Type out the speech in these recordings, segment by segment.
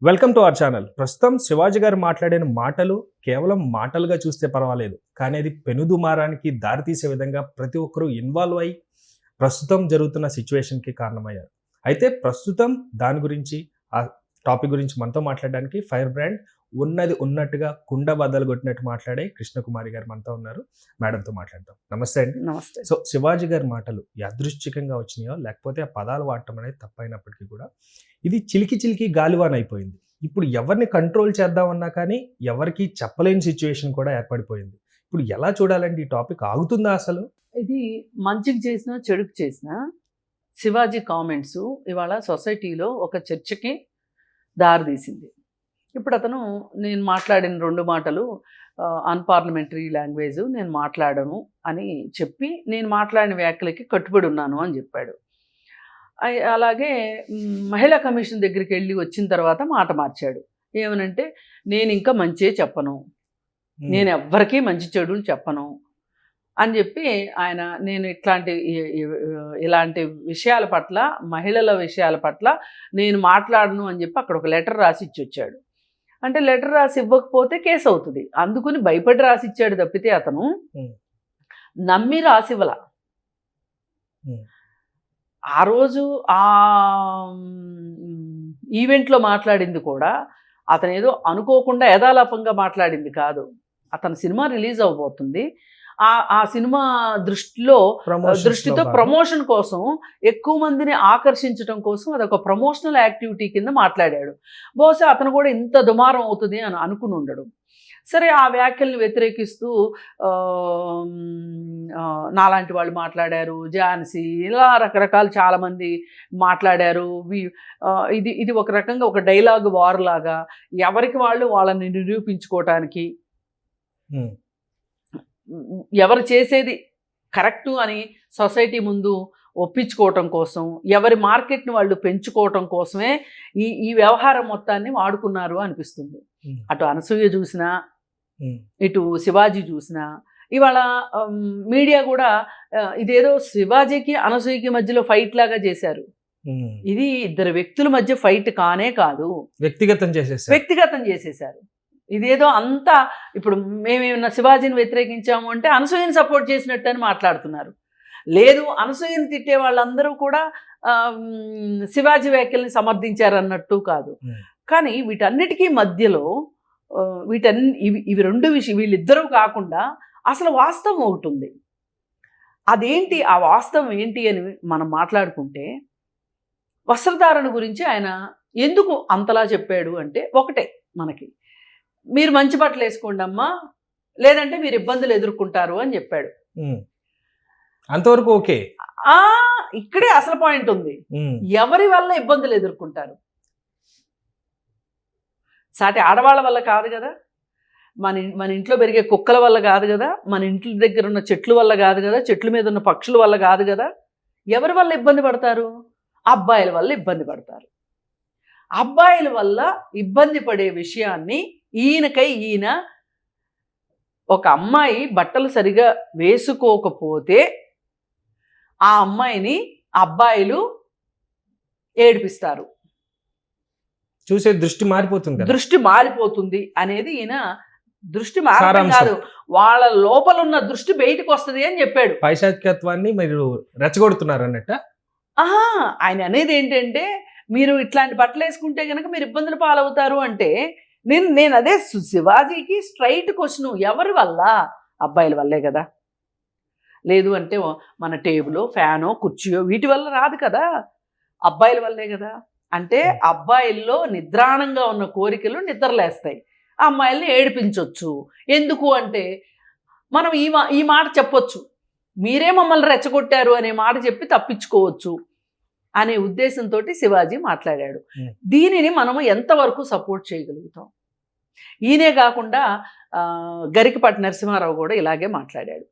Welcome to our channel. ప్రస్తుతం శివాజీ గారు మాట్లాడిన మాటలు కేవలం మాటలుగా చూస్తే పర్వాలేదు, కానీ అది పెనుదుమారానికి దారితీసే విధంగా ప్రతి ఒక్కరూ ఇన్వాల్వ్ అయ్యి ప్రస్తుతం జరుగుతున్న సిచ్యువేషన్కి కారణమయ్యారు. అయితే ప్రస్తుతం దాని గురించి, ఆ టాపిక్ గురించి మనతో మాట్లాడడానికి ఫైర్ బ్రాండ్ ఉన్నది ఉన్నట్టుగా కుండ బద్దలు కొట్టినట్టు మాట్లాడే కృష్ణకుమారి గారు మనతో ఉన్నారు. మేడంతో మాట్లాడతాం. నమస్తే అండి. నమస్తే. సో శివాజీ గారి మాటలు యాదృచ్ఛికంగా వచ్చినాయో లేకపోతే ఆ పదాలు వాడటం అనేది తప్పైనప్పటికీ కూడా ఇది చిలికి గాలివాన్ అయిపోయింది. ఇప్పుడు ఎవరిని కంట్రోల్ చేద్దామన్నా కానీ ఎవరికి చెప్పలేని సిచ్యువేషన్ కూడా ఏర్పడిపోయింది. ఇప్పుడు ఎలా చూడాలండి ఈ టాపిక్? ఆగుతుందా అసలు? ఇది మంచికి చేసినా చెడుకు చేసినా శివాజీ కామెంట్స్ ఇవాళ సొసైటీలో ఒక చర్చకి దారితీసింది. ఇప్పుడు అతను నేను మాట్లాడిన 2 మాటలు అన్పార్లమెంటరీ లాంగ్వేజ్, నేను మాట్లాడను అని చెప్పి నేను మాట్లాడిన వ్యాఖ్యలకి కట్టుబడి ఉన్నాను అని చెప్పాడు. అలాగే మహిళా కమిషన్ దగ్గరికి వెళ్ళి వచ్చిన తర్వాత మాట మార్చాడు. ఏమనంటే నేను ఇంకా మంచే చెప్పను, నేను ఎవ్వరికీ మంచి చెడులు చెప్పను అని చెప్పి ఆయన నేను ఇలాంటి విషయాల పట్ల, మహిళల విషయాల పట్ల నేను మాట్లాడను అని చెప్పి అక్కడ ఒక లెటర్ రాసి ఇచ్చి వచ్చాడు. అంటే లెటర్ రాసి ఇవ్వకపోతే కేసు అవుతుంది అందుకుని భయపడి రాసి ఇచ్చాడు తప్పితే అతను నమ్మి రాసివ్వల. ఆ రోజు ఆ ఈవెంట్లో మాట్లాడింది కూడా అతను ఏదో అనుకోకుండా యథాలాపంగా మాట్లాడింది కాదు. అతని సినిమా రిలీజ్ అవ్వబోతుంది. ఆ సినిమా దృష్టితో ప్రమోషన్ కోసం, ఎక్కువ మందిని ఆకర్షించడం కోసం అదొక ప్రమోషనల్ యాక్టివిటీ కింద మాట్లాడాడు. బహుశా అతను కూడా ఇంత దుమారం అవుతుంది అని అనుకుని ఉండడు. సరే, ఆ వ్యాఖ్యల్ని వ్యతిరేకిస్తూ నాలాంటి వాళ్ళు మాట్లాడారు, ఝాన్సీ, ఇలా రకరకాలు చాలామంది మాట్లాడారు. ఇది ఒక రకంగా ఒక డైలాగ్ వార్ లాగా ఎవరికి వాళ్ళు వాళ్ళని నిరూపించుకోవటానికి, ఎవరు చేసేది కరెక్టు అని సొసైటీ ముందు ఒప్పించుకోవటం కోసం, ఎవరి మార్కెట్ని వాళ్ళు పెంచుకోవటం కోసమే ఈ వ్యవహారం మొత్తాన్ని వాడుకున్నారు అనిపిస్తుంది. అటు అనసూయ చూసినా, ఇటు శివాజీ చూసినా, ఇవాళ మీడియా కూడా ఇదేదో శివాజీకి అనసూయకి మధ్యలో ఫైట్ లాగా చేశారు. ఇది ఇద్దరు వ్యక్తుల మధ్య ఫైట్ కానే కాదు, వ్యక్తిగతం చేసేసారు. ఇదేదో అంతా ఇప్పుడు మేమేమన్నా శివాజీని వ్యతిరేకించాము అంటే అనసూయని సపోర్ట్ చేసినట్టు అని మాట్లాడుతున్నారు. లేదు, అనసూయని తిట్టే వాళ్ళందరూ కూడా శివాజీ వ్యాఖ్యల్ని సమర్థించారన్నట్టు కాదు. కానీ వీటన్నిటికీ మధ్యలో ఇవి 2 విషయం, వీళ్ళిద్దరూ కాకుండా అసలు వాస్తవం ఒకటి ఉంది. అదేంటి ఆ వాస్తవం ఏంటి అని మనం మాట్లాడుకుంటే, వస్త్రధారణ గురించి ఆయన ఎందుకు అంతలా చెప్పాడు అంటే, ఒకటే మనకి, మీరు మంచి బట్టలు వేసుకోండి అమ్మా, లేదంటే మీరు ఇబ్బందులు ఎదుర్కొంటారు అని చెప్పాడు. అంతవరకు ఓకే. ఇక్కడే అసలు పాయింట్ ఉంది. ఎవరి వల్ల ఇబ్బందులు ఎదుర్కొంటారు? సాటి ఆడవాళ్ళ వల్ల కాదు కదా, మన ఇంట్లో పెరిగే కుక్కల వల్ల కాదు కదా, మన ఇంటి దగ్గర ఉన్న చెట్ల వల్ల కాదు కదా, చెట్ల మీద ఉన్న పక్షుల వల్ల కాదు కదా. ఎవరి వల్ల ఇబ్బంది పడతారు? అబ్బాయిల వల్ల ఇబ్బంది పడతారు. అబ్బాయిల వల్ల ఇబ్బంది పడే విషయాన్ని ఈయన ఒక అమ్మాయి బట్టలు సరిగా వేసుకోకపోతే ఆ అమ్మాయిని అబ్బాయిలు ఏడిపిస్తారు, చూసే దృష్టి మారిపోతుంది అనేది ఈయన దృష్టి మారడం కాదు, వాళ్ళ లోపల ఉన్న దృష్టి బయటకు వస్తుంది అని చెప్పాడు. పైశాచికత్వాన్ని మీరు రెచ్చగొడుతున్నారు అన్నట్ట. ఆయన అనేది ఏంటంటే, మీరు ఇట్లాంటి బట్టలు వేసుకుంటే కనుక మీరు ఇబ్బందులు పాలవుతారు అంటే, నేను అదే శివాజీకి స్ట్రైట్ క్వశ్చన్, ఎవరి వల్ల? అబ్బాయిల వల్లే కదా. లేదు అంటే మన టేబులో, ఫ్యానో, కుర్చీయో వీటి వల్ల రాదు కదా, అబ్బాయిల వల్లే కదా. అంటే అబ్బాయిల్లో నిద్రాణంగా ఉన్న కోరికలు నిద్రలేస్తాయి, అమ్మాయిల్ని ఏడిపించవచ్చు. ఎందుకు అంటే మనం ఈ మాట చెప్పొచ్చు, మీరే మమ్మల్ని రెచ్చగొట్టారు అనే మాట చెప్పి తప్పించుకోవచ్చు అనే ఉద్దేశంతో శివాజీ మాట్లాడాడు. దీనిని మనము ఎంతవరకు సపోర్ట్ చేయగలుగుతాం? ఈయనే కాకుండా గరికపాటి నరసింహారావు కూడా ఇలాగే మాట్లాడాడు.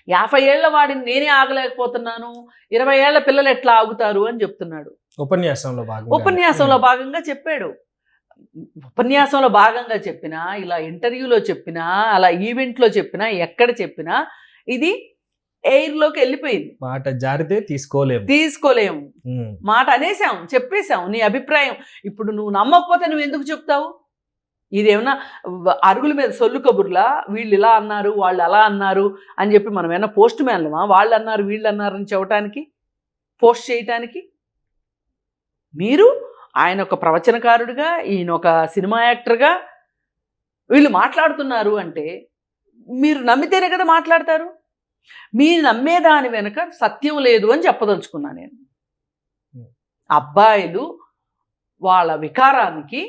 50 ఏళ్ల వాడిని నేనే ఆగలేకపోతున్నాను, 20 ఏళ్ల పిల్లలు ఎట్లా ఆగుతారు అని చెప్తున్నాడు. ఉపన్యాసంలో భాగంగా చెప్పాడు. ఉపన్యాసంలో భాగంగా చెప్పినా, ఇలా ఇంటర్వ్యూలో చెప్పినా, అలా ఈవెంట్లో చెప్పినా, ఎక్కడ చెప్పినా ఇది ఎయిర్లోకి వెళ్ళిపోయింది. మాట జారితే తీసుకోలేము. తీసుకోలేము. ఉమ్, మాట అనేసాం, చెప్పేశాం నీ అభిప్రాయం. ఇప్పుడు నువ్వు నమ్మకపోతే నువ్వు ఎందుకు చెప్తావు? ఇదేమన్నా అరుగుల మీద సొల్లు కబుర్లా, వీళ్ళు ఇలా అన్నారు వాళ్ళు అలా అన్నారు అని చెప్పి మనం ఏమన్నా పోస్ట్ మ్యాన్లమా? వాళ్ళు అన్నారు వీళ్ళు అన్నారు అని చెప్పడానికి, పోస్ట్ చేయటానికి? మీరు ఆయన ఒక ప్రవచనకారుడిగా, ఈయన ఒక సినిమా యాక్టర్గా వీళ్ళు మాట్లాడుతున్నారు అంటే మీరు నమ్మితేనే కదా మాట్లాడతారు. మీరు నమ్మేదాని వెనుక సత్యం లేదు అని చెప్పదలుచుకున్నా నేను. అబ్బాయిలు వాళ్ళ వికారానికి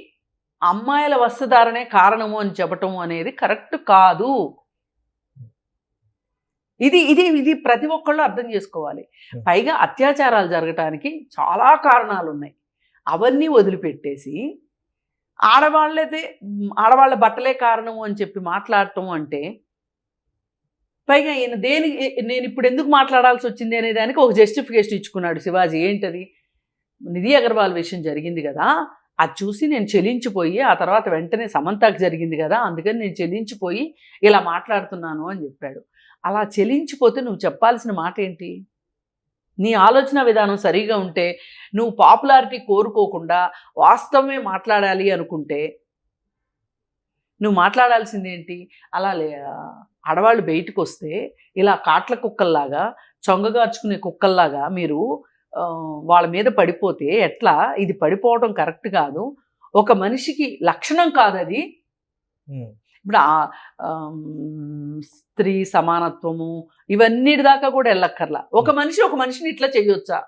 అమ్మాయిల వస్త్రధారణే కారణము అని చెప్పటం అనేది కరెక్ట్ కాదు. ఇది ఇది ఇది ప్రతి ఒక్కళ్ళు అర్థం చేసుకోవాలి. పైగా అత్యాచారాలు జరగటానికి చాలా కారణాలు ఉన్నాయి. అవన్నీ వదిలిపెట్టేసి ఆడవాళ్ళ బట్టలే కారణము అని చెప్పి మాట్లాడటం అంటే, పైగా ఈయన నేను ఇప్పుడు ఎందుకు మాట్లాడాల్సి వచ్చింది అనే దానికి ఒక జస్టిఫికేషన్ ఇచ్చుకున్నాడు శివాజీ. ఏంటది? నిధి అగర్వాల్ విషయం జరిగింది కదా, అది చూసి నేను చెలించిపోయి, ఆ తర్వాత వెంటనే సమంతకు జరిగింది కదా, అందుకని నేను చెలించిపోయి ఇలా మాట్లాడుతున్నాను అని చెప్పాడు. అలా చెలించిపోతే నువ్వు చెప్పాల్సిన మాట ఏంటి? నీ ఆలోచన విధానం సరిగా ఉంటే, నువ్వు పాపులారిటీ కోరుకోకుండా వాస్తవమే మాట్లాడాలి అనుకుంటే నువ్వు మాట్లాడాల్సింది ఏంటి? అలా ఆడవాళ్ళు బయటకు వస్తే ఇలా కాట్ల కుక్కల్లాగా, చొంగగార్చుకునే కుక్కల్లాగా మీరు వాళ్ళ మీద పడిపోతే ఎట్లా? ఇది పడిపోవడం కరెక్ట్ కాదు. ఒక మనిషికి లక్షణం కాదు అది. ఇప్పుడు స్త్రీ సమానత్వము ఇవన్నిటి దాకా కూడా వెళ్ళక్కర్లా. ఒక మనిషిని ఇట్లా చేయొచ్చా?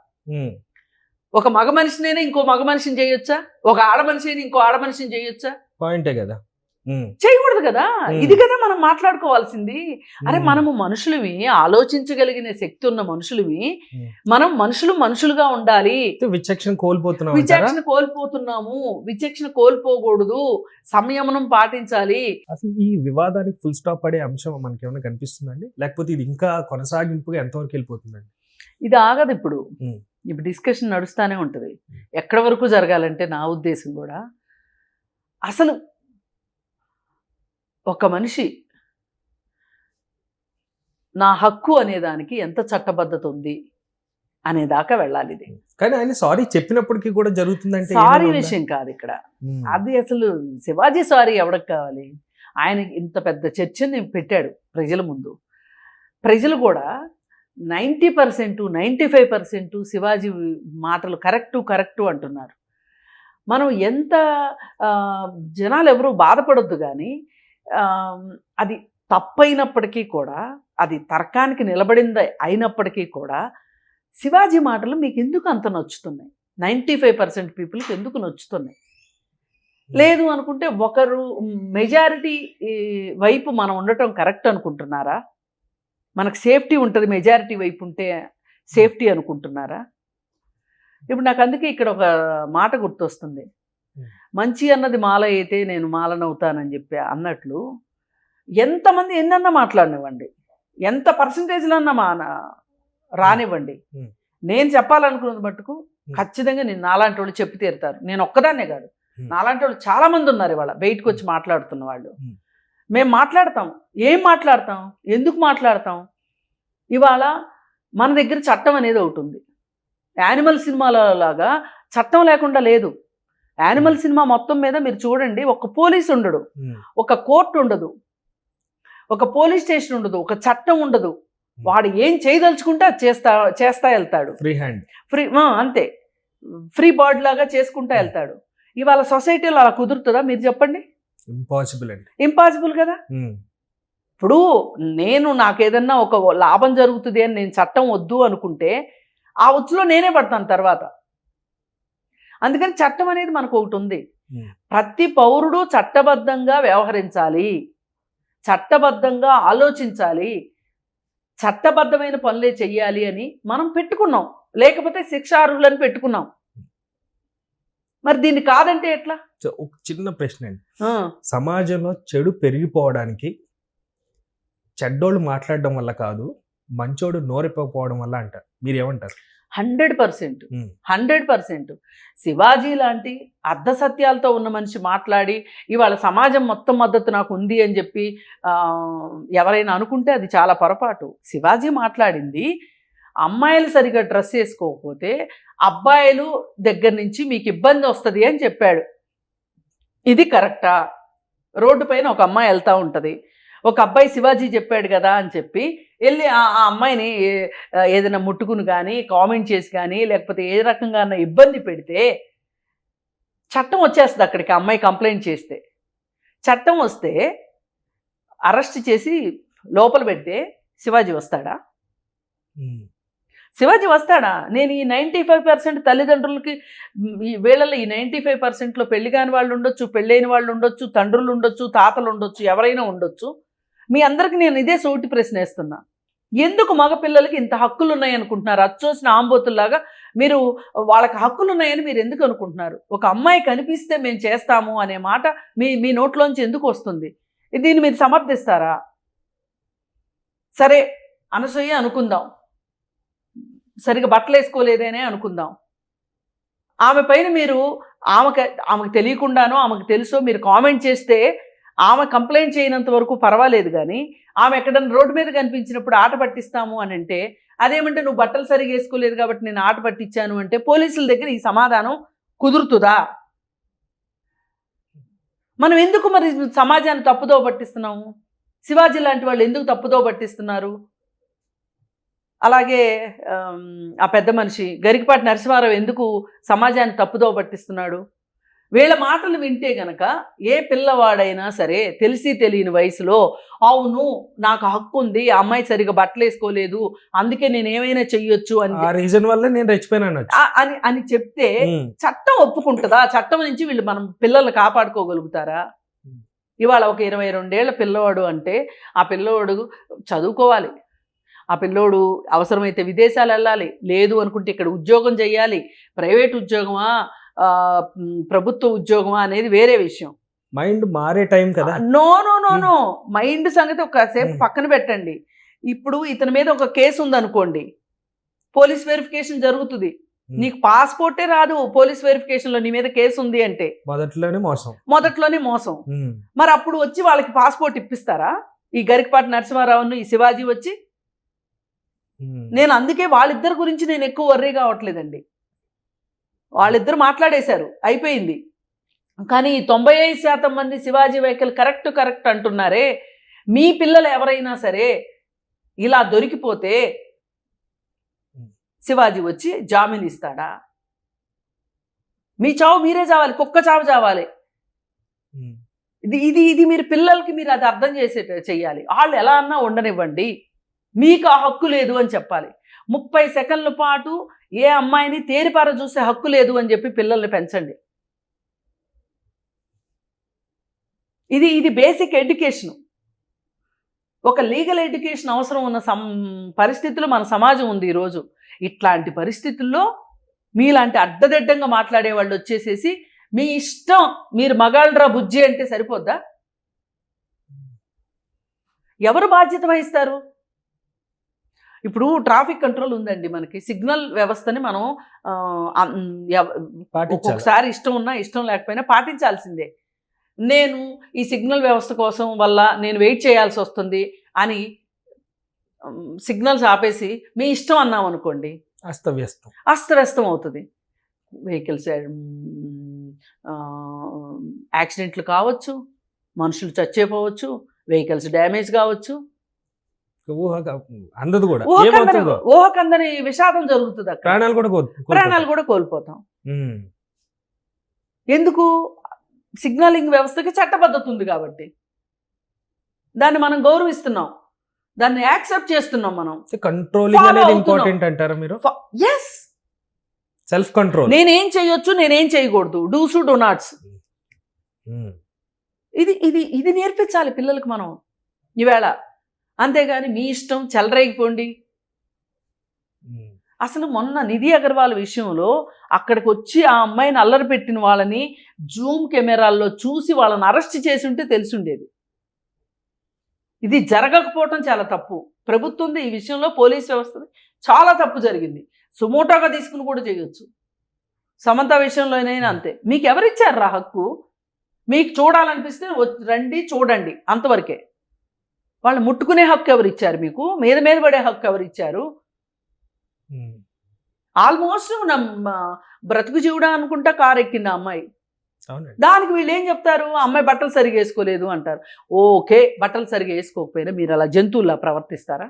ఒక మగ మనిషినైనా ఇంకో మగ మనిషిని చేయొచ్చా? ఒక ఆడ మనిషిని ఇంకో ఆడ మనిషిని చేయొచ్చా? పాయింటే కదా. చేయకూడదు కదా. ఇది కదా మనం మాట్లాడుకోవాల్సింది. అరే మనము మనుషులవి, ఆలోచించగలిగిన శక్తి ఉన్న మనుషులవి. మనం మనుషులుగా ఉండాలి. విచక్షణ కోల్పోతున్నాము. విచక్షణ కోల్పోకూడదు. సంయమనం పాటించాలి. అసలు ఈ వివాదానికి ఫుల్ స్టాప్ పడే అంశం మనకి ఏమైనా కనిపిస్తుందండి? లేకపోతే ఇది ఇంకా కొనసాగింపుగా ఎంతవరకు వెళ్ళిపోతుందండి? ఇది ఆగదు. ఇప్పుడు డిస్కషన్ నడుస్తూనే ఉంటుంది. ఎక్కడి వరకు జరగాలంటే నా ఉద్దేశం కూడా, అసలు ఒక మనిషి నా హక్కు అనేదానికి ఎంత చట్టబద్ధత ఉంది అనేదాకా వెళ్ళాలి ఇది. కానీ ఆయన సారీ చెప్పినప్పటికీ కూడా జరుగుతుందంటే సారీ విషయం కాదు ఇక్కడ. అది అసలు శివాజీ సారీ ఎవరికి కావాలి? ఆయన ఇంత పెద్ద చర్చని పెట్టాడు ప్రజల ముందు. ప్రజలు కూడా 90%, 95% శివాజీ మాటలు కరెక్టు అంటున్నారు. మనం ఎంత జనాలు ఎవరు బాధపడొద్దు కానీ, అది తప్పైనప్పటికీ కూడా, అది తర్కానికి నిలబడింది అయినప్పటికీ కూడా, శివాజీ మాటలు మీకు ఎందుకు అంత నచ్చుతున్నాయి? 95% పీపుల్కి ఎందుకు నచ్చుతున్నాయి? లేదు అనుకుంటే ఒకరు మెజారిటీ వైపు మనం ఉండటం కరెక్ట్ అనుకుంటున్నారా? మనకు సేఫ్టీ ఉంటుంది, మెజారిటీ వైపు ఉంటే సేఫ్టీ అనుకుంటున్నారా? ఇప్పుడు నాకు అందుకే ఇక్కడ ఒక మాట గుర్తొస్తుంది. మంచి అన్నది మాల అయితే నేను మాలనవుతానని చెప్పి అన్నట్లు, ఎంతమంది ఎన్నన్నా మాట్లాడినివ్వండి, ఎంత పర్సంటేజ్లన్నా రానివ్వండి, నేను చెప్పాలనుకున్నది మట్టుకు ఖచ్చితంగా నేను నాలాంటి వాళ్ళు చెప్పి తీరుతారు. నేను ఒక్కదాన్నే కాదు, నాలాంటి వాళ్ళు చాలామంది ఉన్నారు ఇవాళ బయటకు వచ్చి మాట్లాడుతున్న వాళ్ళు. మేము మాట్లాడతాం. ఏం మాట్లాడతాం? ఎందుకు మాట్లాడతాం? ఇవాళ మన దగ్గర చట్టం అనేది ఒకటి ఉంది. యానిమల్ సినిమాలలాగా చట్టం లేకుండా లేదు. యానిమల్ సినిమా మొత్తం మీద మీరు చూడండి, ఒక పోలీస్ ఉండడు, ఒక కోర్టు ఉండదు, ఒక పోలీస్ స్టేషన్ ఉండదు, ఒక చట్టం ఉండదు. వాడు ఏం చేయదలుచుకుంటే అది చేస్తా వెళ్తాడు. ఫ్రీ అంతే, ఫ్రీ బర్డ్ లాగా చేసుకుంటా వెళ్తాడు. ఇవాళ సొసైటీలో అలా కుదురుతుందా? మీరు చెప్పండి. ఇంపాసిబుల్ కదా. ఇప్పుడు నాకు ఏదన్నా ఒక లాభం జరుగుతుంది అని నేను చట్టం వద్దు అనుకుంటే ఆ ఉచ్చులో నేనే పడతాను తర్వాత. అందుకని చట్టం అనేది మనకు ఒకటి ఉంది. ప్రతి పౌరుడు చట్టబద్ధంగా వ్యవహరించాలి, చట్టబద్ధంగా ఆలోచించాలి, చట్టబద్ధమైన పనులే చెయ్యాలి అని మనం పెట్టుకున్నాం. లేకపోతే శిక్షార్హులని పెట్టుకున్నాం. మరి దీన్ని కాదంటే ఎట్లా? ఒక చిన్న ప్రశ్న అండి. సమాజంలో చెడు పెరిగిపోవడానికి చెడ్డోళ్ళు మాట్లాడడం వల్ల కాదు, మంచోడు నోరెప్పకపోవడం వల్ల అంటారు. మీరు ఏమంటారు? 100%. ఉమ్. 100%. శివాజీ లాంటి అర్ధసత్యాలతో ఉన్న మనిషి మాట్లాడి ఇవాళ సమాజం మొత్తం మద్దతు నాకు ఉంది అని చెప్పి ఎవరైనా అనుకుంటే అది చాలా పొరపాటు. శివాజీ మాట్లాడింది అమ్మాయిలు సరిగా డ్రెస్ వేసుకోకపోతే అబ్బాయిలు దగ్గర నుంచి మీకు ఇబ్బంది వస్తుంది అని చెప్పాడు. ఇది కరెక్టా? రోడ్డు పైన ఒక అమ్మాయి వెళ్తూ ఉంటుంది, ఒక అబ్బాయి శివాజీ చెప్పాడు కదా అని చెప్పి వెళ్ళి ఆ అమ్మాయిని ఏదైనా ముట్టుకుని కానీ కామెంట్ చేసి కానీ లేకపోతే ఏ రకంగా ఇబ్బంది పెడితే చట్టం వచ్చేస్తుంది అక్కడికి. అమ్మాయి కంప్లైంట్ చేస్తే చట్టం వస్తే అరెస్ట్ చేసి లోపల పెడితే శివాజీ వస్తాడా? శివాజీ వస్తాడా? నేను ఈ 95% తల్లిదండ్రులకి వీళ్ళలో ఈ 95%లో పెళ్లి కాని వాళ్ళు ఉండొచ్చు, పెళ్ళైన వాళ్ళు ఉండొచ్చు, తండ్రులు ఉండొచ్చు, తాతలు ఉండొచ్చు, ఎవరైనా ఉండొచ్చు. మీ అందరికి నేను ఇదే సూటి ప్రశ్న వేస్తున్నా. ఎందుకు మగపిల్లలకి ఇంత హక్కులు ఉన్నాయి అనుకుంటున్నారు? అచ్చోసిన ఆంబోతుల్లాగా మీరు వాళ్ళకి హక్కులు ఉన్నాయని మీరు ఎందుకు అనుకుంటున్నారు? ఒక అమ్మాయి కనిపిస్తే మేము చేస్తాము అనే మాట మీ నోట్లోంచి ఎందుకు వస్తుంది? దీన్ని మీరు సమర్థిస్తారా? సరే అనసూయ అనుకుందాం, సరిగా బట్టలు వేసుకోలేదేనే అనుకుందాం. ఆమె పైన మీరు ఆమెకు తెలియకుండానో ఆమెకు తెలుసో మీరు కామెంట్ చేస్తే ఆమె కంప్లైంట్ చేయనంత వరకు పర్వాలేదు, కానీ ఆమె ఎక్కడన్నా రోడ్డు మీద కనిపించినప్పుడు ఆట పట్టిస్తాము అని అంటే అదేమంటే నువ్వు బట్టలు సరిగా వేసుకోలేదు కాబట్టి నేను ఆట పట్టించాను అంటే పోలీసుల దగ్గర ఈ సమాధానం కుదురుతుందా? మనం ఎందుకు మరి సమాజాన్ని తప్పుదో పట్టిస్తున్నాము? శివాజీ లాంటి వాళ్ళు ఎందుకు తప్పుదో పట్టిస్తున్నారు? అలాగే ఆ పెద్ద మనిషి గరికపాటి నరసింహారావు ఎందుకు సమాజాన్ని తప్పుదో పట్టిస్తున్నాడు? వీళ్ళ మాటలు వింటే గనక ఏ పిల్లవాడైనా సరే తెలిసి తెలియని వయసులో అవును నాకు హక్కు ఉంది, ఆ అమ్మాయి సరిగా బట్టలు వేసుకోలేదు అందుకే నేను ఏమైనా చెయ్యొచ్చు అని చెప్తే చట్టం ఒప్పుకుంటుందా? చట్టం నుంచి వీళ్ళు మనం పిల్లల్ని కాపాడుకోగలుగుతారా? ఇవాళ ఒక 22 ఏళ్ల పిల్లవాడు అంటే ఆ పిల్లవాడు చదువుకోవాలి, ఆ పిల్లోడు అవసరమైతే విదేశాలు వెళ్ళాలి, లేదు అనుకుంటే ఇక్కడ ఉద్యోగం చేయాలి. ప్రైవేట్ ఉద్యోగమా ప్రభుత్వ ఉద్యోగమా అనేది వేరే విషయం. మైండ్ మారే టైం కదా. నో మైండ్ సంగతి ఒకసేపు పక్కన పెట్టండి. ఇప్పుడు ఇతని మీద ఒక కేసు ఉందనుకోండి, పోలీస్ వెరిఫికేషన్ జరుగుతుంది, నీకు పాస్పోర్టే రాదు పోలీస్ వెరిఫికేషన్లో నీ మీద కేసు ఉంది అంటే మొదట్లోనే మోసం. మరి అప్పుడు వచ్చి వాళ్ళకి పాస్పోర్ట్ ఇప్పిస్తారా ఈ గరికపాటి నరసింహారావును ఈ శివాజీ వచ్చి? నేను అందుకే వాళ్ళిద్దరి గురించి నేను ఎక్కువ వర్రీ కావట్లేదండి. వాళ్ళిద్దరు మాట్లాడేశారు, అయిపోయింది. కానీ 95% మంది శివాజీ వ్యాఖ్యలు కరెక్ట్ అంటున్నారే. మీ పిల్లలు ఎవరైనా సరే ఇలా దొరికిపోతే శివాజీ వచ్చి జామీన్ ఇస్తాడా? మీ చావు మీరే చావాలి, కుక్క చావు చావాలి. ఇది మీరు పిల్లలకి మీరు అది అర్థం చెయ్యాలి. వాళ్ళు ఎలా అన్నా ఉండనివ్వండి, మీకు ఆ హక్కు లేదు అని చెప్పాలి. 30 సెకండ్ల పాటు ఏ అమ్మాయిని తేరిపార చూసే హక్కు లేదు అని చెప్పి పిల్లల్ని పెంచండి. ఇది బేసిక్ ఎడ్యుకేషన్. ఒక లీగల్ ఎడ్యుకేషన్ అవసరం ఉన్న పరిస్థితుల్లో మన సమాజం ఉంది ఈరోజు. ఇట్లాంటి పరిస్థితుల్లో మీలాంటి అడ్డదిడ్డంగా మాట్లాడే వాళ్ళు వచ్చేసేసి మీ ఇష్టం, మీరు మగాళ్ళరా బుజ్జి అంటే సరిపోద్దా? ఎవరు బాధ్యత వహిస్తారు? ఇప్పుడు ట్రాఫిక్ కంట్రోల్ ఉందండి మనకి, సిగ్నల్ వ్యవస్థని మనం ఒక్కొక్కసారి ఇష్టం ఉన్నా ఇష్టం లేకపోయినా పాటించాల్సిందే. నేను ఈ సిగ్నల్ వ్యవస్థ కోసం వల్ల నేను వెయిట్ చేయాల్సి వస్తుంది అని సిగ్నల్స్ ఆపేసి మీ ఇష్టం అన్నాం అనుకోండి, అస్తవ్యస్తం అవుతుంది. వెహికల్స్ యాక్సిడెంట్లు కావచ్చు, మనుషులు చచ్చిపోవచ్చు, వెహికల్స్ డ్యామేజ్ కావచ్చు, ఊహకందని విషాదం జరుగుతుంది, ప్రాణాలు కూడా కోల్పోతాం. ఎందుకు? సిగ్నలింగ్ వ్యవస్థకి చట్టబద్ధత ఉంది కాబట్టి దాన్ని మనం గౌరవిస్తున్నాం, దాన్ని యాక్సెప్ట్ చేస్తున్నాం. మనం కంట్రోలింగ్ అనేది ఇంపార్టెంట్ అంటారా మీరు? Yes, self control. నేనేం చేయొచ్చు, నేనేం చేయకూడదు, డూస్ డూ నాట్స్. ఇది నేర్పించాలి పిల్లలకు మనం ఈవేళ. అంతేగాని మీ ఇష్టం చెలరేగిపోండి. అసలు మొన్న నిధి అగర్వాల్ విషయంలో అక్కడికి వచ్చి ఆ అమ్మాయిని అల్లరి పెట్టిన వాళ్ళని జూమ్ కెమెరాల్లో చూసి వాళ్ళని అరెస్ట్ చేసి ఉంటే తెలిసి ఉండేది. ఇది జరగకపోవటం చాలా తప్పు. ప్రభుత్వం ఈ విషయంలో పోలీస్ వ్యవస్థ చాలా తప్పు జరిగింది. సుమోటోగా తీసుకుని కూడా చేయొచ్చు. సమంత విషయంలోనైనా అంతే. మీకు ఎవరిచ్చారు రా హక్కు? మీకు చూడాలనిపిస్తే రండి చూడండి, అంతవరకే. వాళ్ళు ముట్టుకునే హక్కు ఎవరిచ్చారు మీకు? మీద మీద పడే హక్కు ఎవరిచ్చారు? ఆల్మోస్ట్ బ్రతుకు జీవుడా అనుకుంటా కారు ఎక్కింది ఆ అమ్మాయి. దానికి వీళ్ళు ఏం చెప్తారు? అమ్మాయి బట్టలు సరిగా వేసుకోలేదు అంటారు. ఓకే, బట్టలు సరిగా వేసుకోకపోయినా మీరు అలా జంతువుల్లా ప్రవర్తిస్తారా?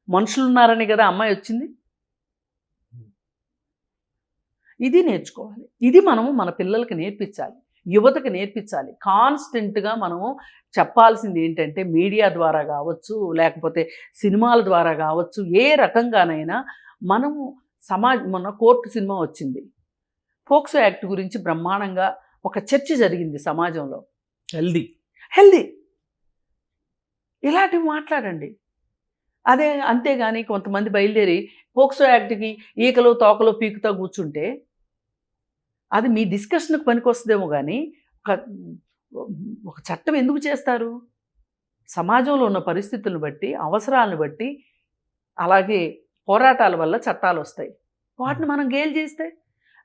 మనుషులు ఉన్నారని కదా అమ్మాయి వచ్చింది. ఇది నేర్చుకోవాలి. ఇది మనము మన పిల్లలకి నేర్పించాలి, యువతకి నేర్పించాలి. కాన్స్టెంట్గా మనము చెప్పాల్సింది ఏంటంటే, మీడియా ద్వారా కావచ్చు, లేకపోతే సినిమాల ద్వారా కావచ్చు, ఏ రకంగానైనా మనము మొన్న కోర్టు సినిమా వచ్చింది. పోక్సో యాక్ట్ గురించి బ్రహ్మాండంగా ఒక చర్చ జరిగింది సమాజంలో. హెల్దీ ఇలాంటివి మాట్లాడండి. అదే అంతేగాని కొంతమంది బయలుదేరి పోక్సో యాక్ట్కి ఈకలు తోకలు పీకుతా కూర్చుంటే అది మీ డిస్కషన్కి పనికొస్తుందేమో కానీ ఒక చట్టం ఎందుకు చేస్తారు? సమాజంలో ఉన్న పరిస్థితులను బట్టి, అవసరాలను బట్టి, అలాగే పోరాటాల వల్ల చట్టాలు వస్తాయి. వాటిని మనం గేల్ చేస్తే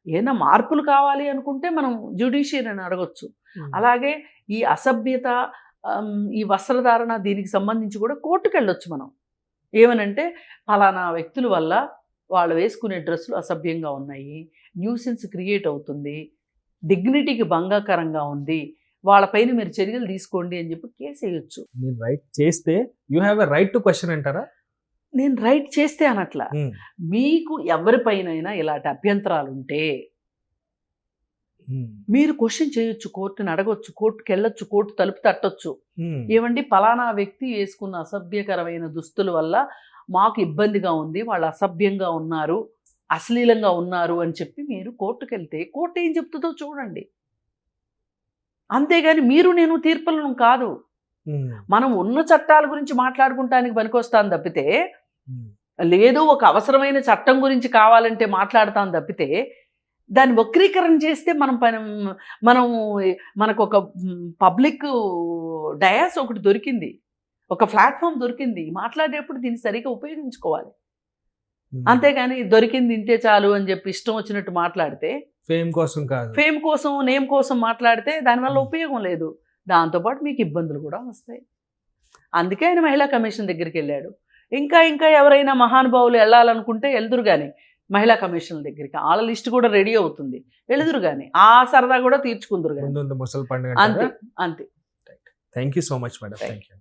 ఏదైనా మార్పులు కావాలి అనుకుంటే మనం జ్యుడిషియరీని అడగొచ్చు. అలాగే ఈ అసభ్యత, ఈ వస్త్రధారణ, దీనికి సంబంధించి కూడా కోర్టుకు వెళ్ళొచ్చు మనం. ఏమనంటే ఫలానా వ్యక్తుల వల్ల వాళ్ళు వేసుకునే డ్రెస్సులు అసభ్యంగా ఉన్నాయి, న్యూసెన్స్ క్రియేట్ అవుతుంది, డిగ్నిటీకి భంగకరంగా ఉంది, వాళ్ళపైన మీరు చర్యలు తీసుకోండి అని చెప్పి కేసు వేయొచ్చు. మీరు రైట్ చేస్తే you have a right to question అంటారా? నేను రైట్ చేస్తే అనట్లా. మీకు ఎవరిపైనైనా ఇలాంటి అభ్యంతరాలు ఉంటే మీరు క్వశ్చన్ చేయొచ్చు, కోర్టుని అడగొచ్చు, కోర్టుకి వెళ్ళొచ్చు, కోర్టు తలుపు తట్టొచ్చు. ఏమండి ఫలానా వ్యక్తి వేసుకున్న అసభ్యకరమైన దుస్తుల వల్ల మాకు ఇబ్బందిగా ఉంది, వాళ్ళు అసభ్యంగా ఉన్నారు, అశ్లీలంగా ఉన్నారు అని చెప్పి మీరు కోర్టుకు వెళ్తే కోర్టు ఏం చెప్తుందో చూడండి. అంతేగాని మీరు నేను తీర్పులను కాదు. మనం ఉన్న చట్టాల గురించి మాట్లాడుకుంటానికి పనికొస్తాను తప్పితే, లేదు ఒక అవసరమైన చట్టం గురించి కావాలంటే మాట్లాడతాను తప్పితే, దాన్ని వక్రీకరణ చేస్తే మనకు ఒక పబ్లిక్ డయాస్ ఒకటి దొరికింది, ఒక ప్లాట్ఫామ్ దొరికింది. మాట్లాడేటప్పుడు దీన్ని సరిగ్గా ఉపయోగించుకోవాలి. అంతేగాని దొరికింది ఇంతే చాలు అని చెప్పి ఇష్టం వచ్చినట్టు మాట్లాడితే, ఫేమ్ కోసం కాదు, ఫేమ్ కోసం, నేమ్ కోసం మాట్లాడితే దానివల్ల ఉపయోగం లేదు. దాంతోపాటు మీకు ఇబ్బందులు కూడా వస్తాయి. అందుకే ఆయన మహిళా కమిషన్ దగ్గరికి వెళ్ళాడు. ఇంకా ఎవరైనా మహానుభావులు వెళ్ళాలనుకుంటే వెళ్దురు కానీ మహిళా కమిషన్ దగ్గరికి, వాళ్ళ లిస్ట్ కూడా రెడీ అవుతుంది, వెళుదురు కానీ ఆ సరదా కూడా తీర్చుకుందరు కానీ. ముసలి పండుగ. అంతే అంతే. Thank you so much madam. Thank you.